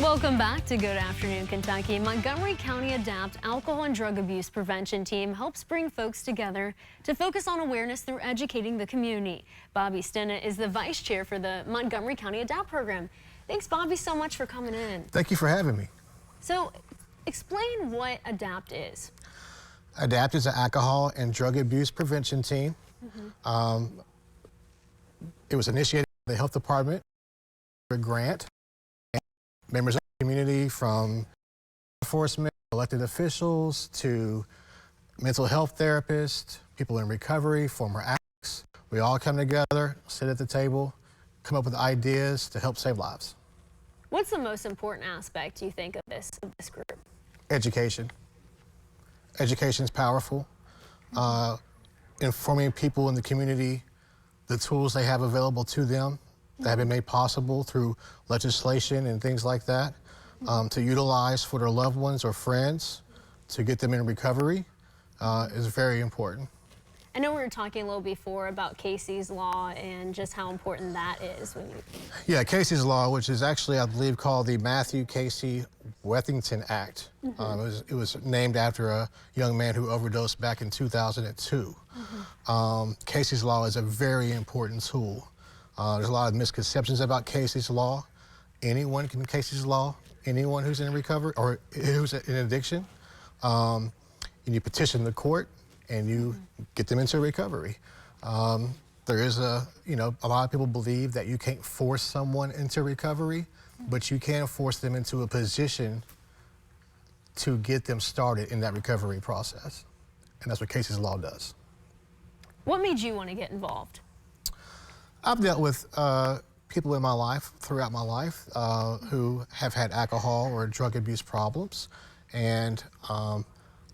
Welcome back to Good Afternoon, Kentucky. Montgomery County ADAPT Alcohol and Drug Abuse Prevention Team helps bring folks together to focus on awareness through educating the community. Bobby Stenna is the vice chair for the Montgomery County ADAPT program. Thanks, Bobby, so much for coming in. Thank you for having me. So, explain what ADAPT is. ADAPT is an alcohol and drug abuse prevention team. It was initiated by the health department, a grant. Members of the community, from law enforcement, elected officials, to mental health therapists, people in recovery, former addicts. We all come together, sit at the table, come up with ideas to help save lives. What's the most important aspect, you think, of this group? Education. Education is powerful. Informing people in the community the tools they have available to them that have been made possible through legislation and things like that, to utilize for their loved ones or friends to get them in recovery is very important. I know we were talking a little before about Casey's Law and just how important that is. Yeah, Casey's Law, which is actually, I believe, called the Matthew Casey Wethington Act. It was named after a young man who overdosed back in 2002. Casey's Law is a very important tool. There's a lot of misconceptions about Casey's Law. Anyone can Casey's Law, anyone who's in recovery or who's in addiction. And you petition the court and you get them into recovery. There is a lot of people believe that you can't force someone into recovery, but you can force them into a position to get them started in that recovery process. And that's what Casey's Law does. What made you want to get involved? I've dealt with people in my life, throughout my life, who have had alcohol or drug abuse problems, and I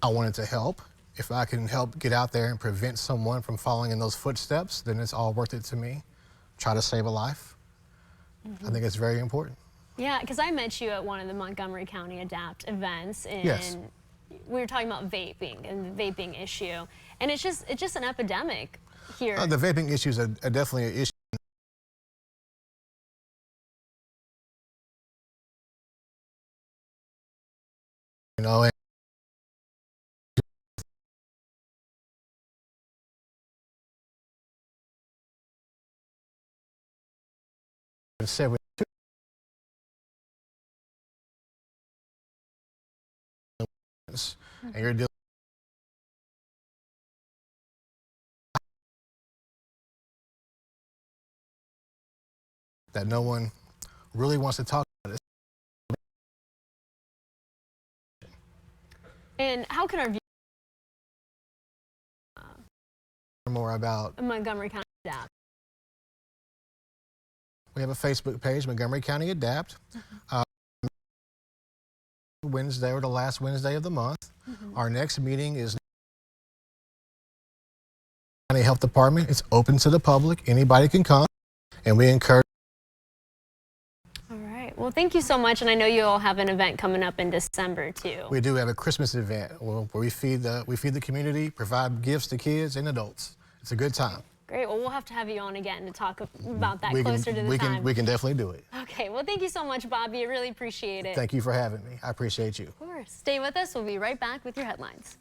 wanted to help. If I can help get out there and prevent someone from following in those footsteps, then it's all worth it to me. Try to save a life. I think it's very important. Yeah, because I met you at one of the Montgomery County ADAPT events, and yes, we were talking about vaping and the vaping issue, and it's just an epidemic here. The vaping issue is definitely an issue. You know, and said and you're dealing that no one really wants to talk about it. And how can our viewers more about Montgomery County ADAPT? We have a Facebook page, Montgomery County ADAPT. Wednesday, or the last Wednesday of the month. Our next meeting is County Health Department. It's open to the public. Anybody can come, and we encourage. All right. Well, thank you so much, and I know you all have an event coming up in December too. We do have a Christmas event where we feed the community, provide gifts to kids and adults. It's a good time. Great. Well, we'll have to have you on again to talk about that closer to the time. We can definitely do it. Okay. Well, thank you so much, Bobby. I really appreciate it. Thank you for having me. I appreciate you. Of course. Stay with us. We'll be right back with your headlines.